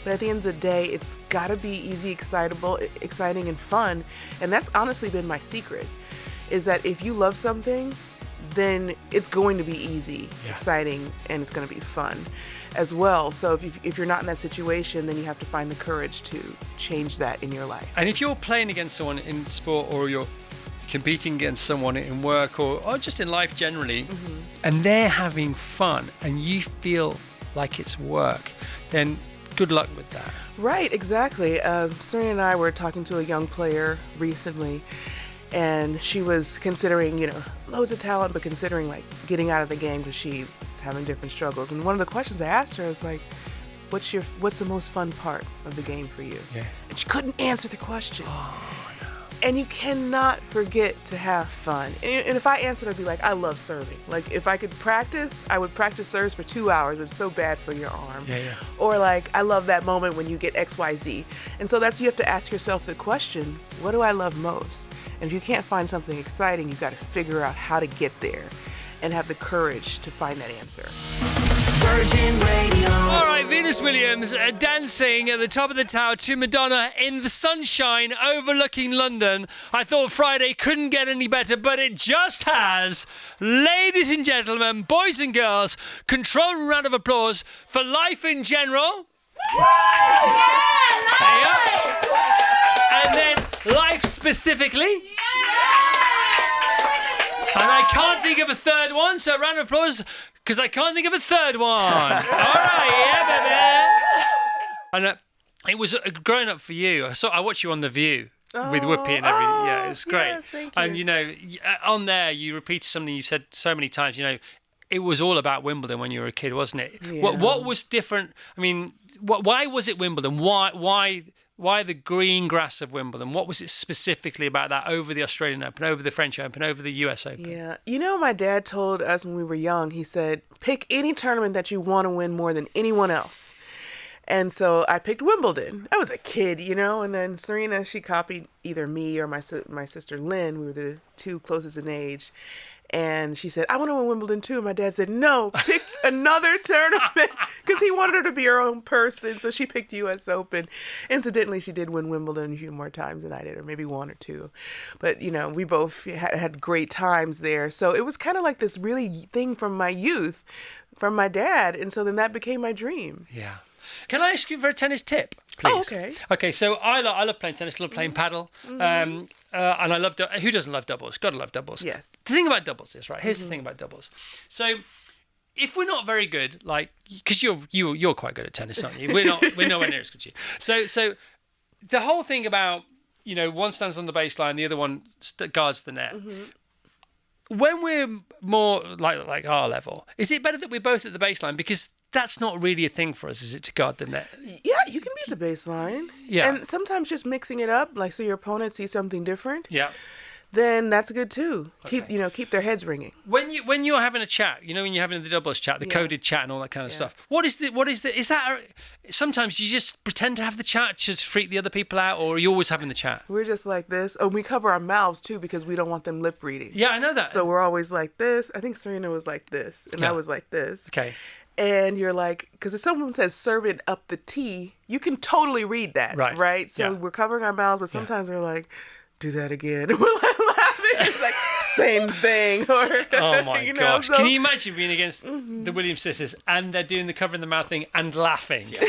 But at the end of the day, it's got to be easy, exciting, and fun. And that's honestly been my secret, is that if you love something, then it's going to be easy, exciting, and it's going to be fun as well. So if you're not in that situation, then you have to find the courage to change that in your life. And if you're playing against someone in sport, or you're competing against someone in work, or just in life generally, and they're having fun and you feel like it's work, then good luck with that. Right, exactly. Serena and I were talking to a young player recently, and she was considering, loads of talent, but considering like getting out of the game because she was having different struggles. And one of the questions I asked her was like, what's the most fun part of the game for you? Yeah. And she couldn't answer the question. Oh, no. And you cannot forget to have fun. And if I answered, I'd be like, I love serving. Like, if I could practice, I would practice serves for 2 hours. It's so bad for your arm. Yeah. Or like, I love that moment when you get XYZ. And so you have to ask yourself the question, what do I love most? And if you can't find something exciting, you've got to figure out how to get there and have the courage to find that answer. Virgin Radio. All right, Venus Williams dancing at the top of the tower to Madonna in the sunshine overlooking London. I thought Friday couldn't get any better, but it just has. Ladies and gentlemen, boys and girls, control round of applause for Life in General. And then Life Specifically. And I can't think of a third one, so round of applause, because I can't think of a third one. All right, baby. And it was growing up for you. I watched you on The View with Whoopi and everything. Yeah, it was great. Yes, thank you. And, on there, you repeated something you've said so many times, it was all about Wimbledon when you were a kid, wasn't it? Yeah. What was different? I mean, why was it Wimbledon? Why the green grass of Wimbledon? What was it specifically about that over the Australian Open, over the French Open, over the US Open? Yeah. My dad told us when we were young, he said, pick any tournament that you want to win more than anyone else. And so I picked Wimbledon. I was a kid, and then Serena, she copied either me or my sister Lynn. We were the two closest in age. And she said, I want to win Wimbledon too. And my dad said, no, pick another tournament, because he wanted her to be her own person. So she picked US Open. Incidentally, she did win Wimbledon a few more times than I did, or maybe one or two. But, we both had great times there. So it was kind of like this really thing from my youth, from my dad. And so then that became my dream. Yeah. Can I ask you for a tennis tip, please? Oh, okay. Okay, so I love playing tennis, I love playing paddle. And I love... who doesn't love doubles? Got to love doubles. Yes. The thing about doubles is, right, here's the thing about doubles. So if we're not very good, like... Because you're quite good at tennis, aren't you? We're nowhere near as good as you. So the whole thing about, one stands on the baseline, the other one guards the net. When we're more like our level, is it better that we're both at the baseline? Because that's not really a thing for us, is it, to guard the net? Yeah, you can be at the baseline. Yeah. And sometimes just mixing it up, like so your opponent sees something different. Yeah. Then that's good too. Okay. Keep their heads ringing. When you're having a chat, when you're having the doubles chat, the coded chat and all that kind of stuff. Is that sometimes you just pretend to have the chat to freak the other people out, or are you always having the chat? We're just like this. Oh, we cover our mouths too because we don't want them lip reading. Yeah, I know that. So we're always like this. I think Serena was like this, and I was like this. Okay. And you're like, because if someone says serve it up the tee, you can totally read that, right? So we're covering our mouths, but sometimes we're like, do that again. We're like laughing. It's like same thing. Or, oh my gosh! So, can you imagine being against the Williams sisters and they're doing the covering the mouth thing and laughing? Yeah.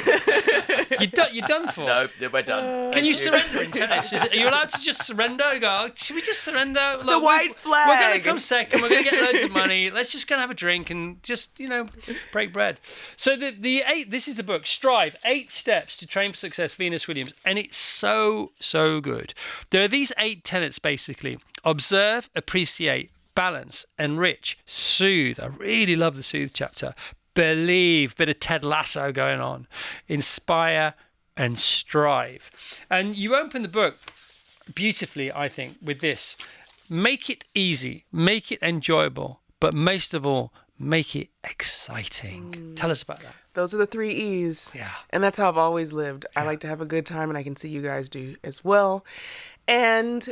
You're done for. No, we're done. Can you surrender in tennis? Are you allowed to just surrender? Go, should we just surrender? Look, the white flag. We're going to come second. We're going to get loads of money. Let's just go and have a drink and just, break bread. So this is the book, Strive, 8 Steps to Train for Success, Venus Williams. And it's so, so good. There are these 8 tenets, basically. Observe, appreciate, balance, enrich, soothe. I really love the soothe chapter. Believe, bit of Ted Lasso going on. Inspire and strive. And you open the book beautifully, I think, with this. Make it easy, make it enjoyable, but most of all, make it exciting. Tell us about that. Those are the 3 E's. Yeah. And that's how I've always lived. I like to have a good time, and I can see you guys do as well. And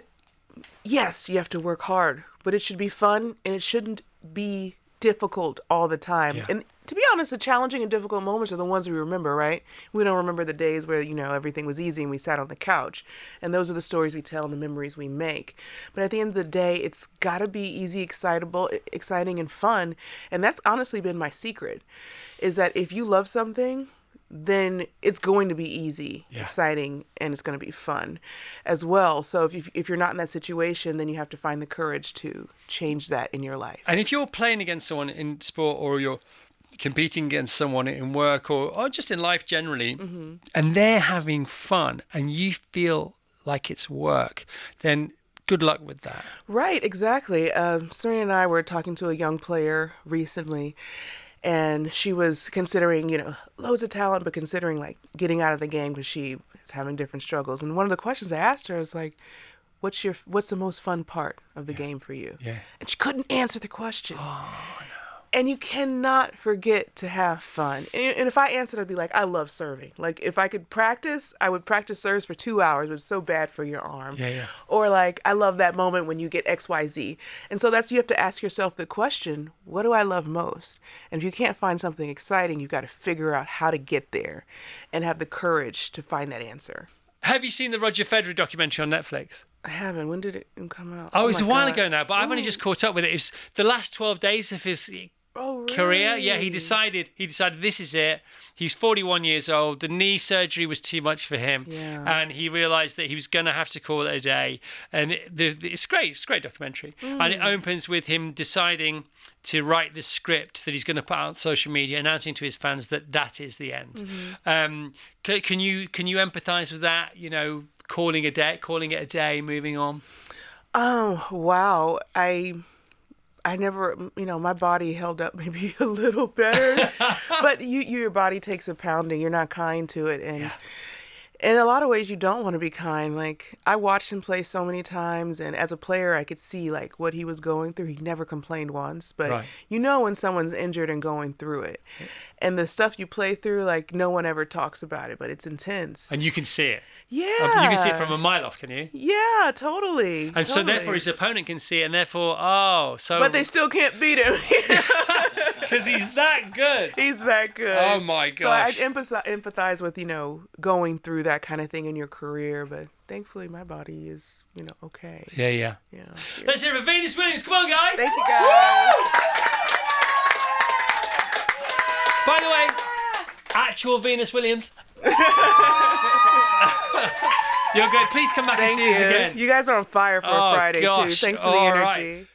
yes, you have to work hard, but it should be fun, and it shouldn't be difficult all the time. Yeah. And to be honest, the challenging and difficult moments are the ones we remember, right? We don't remember the days where, everything was easy and we sat on the couch. And those are the stories we tell and the memories we make. But at the end of the day, it's got to be easy, exciting, and fun. And that's honestly been my secret, is that if you love something, then it's going to be easy, exciting, and it's going to be fun as well. So if you're not in that situation, then you have to find the courage to change that in your life. And if you're playing against someone in sport, or you're competing against someone in work, or just in life generally, and they're having fun and you feel like it's work, then good luck with that. Right, exactly. Serena and I were talking to a young player recently, and she was considering, loads of talent, but considering like getting out of the game because she is having different struggles. And one of the questions I asked her is like, what's the most fun part of the game for you? Yeah. And she couldn't answer the question. Oh, no. And you cannot forget to have fun. And if I answered, I'd be like, I love serving. Like, if I could practice, I would practice serves for 2 hours, but it's so bad for your arm. Yeah. Or like, I love that moment when you get XYZ. And so you have to ask yourself the question, what do I love most? And if you can't find something exciting, you've got to figure out how to get there and have the courage to find that answer. Have you seen the Roger Federer documentary on Netflix? I haven't. When did it come out? Oh, it was my a while God. ago now, but I've only just caught up with it. It's the last 12 days of his career. Yeah, he decided this is it. He's 41 years old. The knee surgery was too much for him, and he realised that he was going to have to call it a day. And it's great. It's a great documentary, and it opens with him deciding to write this script that he's going to put out on social media, announcing to his fans that is the end. Can you empathise with that? Calling it a day, moving on. Oh wow! I never, my body held up maybe a little better, but your body takes a pounding. You're not kind to it, and in a lot of ways, you don't want to be kind. Like, I watched him play so many times, and as a player, I could see like what he was going through. He never complained once, but when someone's injured and going through it, and the stuff you play through, like no one ever talks about it, but it's intense. And you can see it. Yeah. You can see it from a mile off, can you? Yeah, totally. And so therefore his opponent can see it, and therefore, But they still can't beat him. because he's that good. He's that good. Oh my gosh. So I empathize with, going through that kind of thing in your career, but thankfully my body is, okay. Yeah. Let's hear it for Venus Williams. Come on, guys. Thank you, guys. By the way, actual Venus Williams. You're great. Please come back and see us again. You guys are on fire for a Friday, too. Thanks for the energy. Right.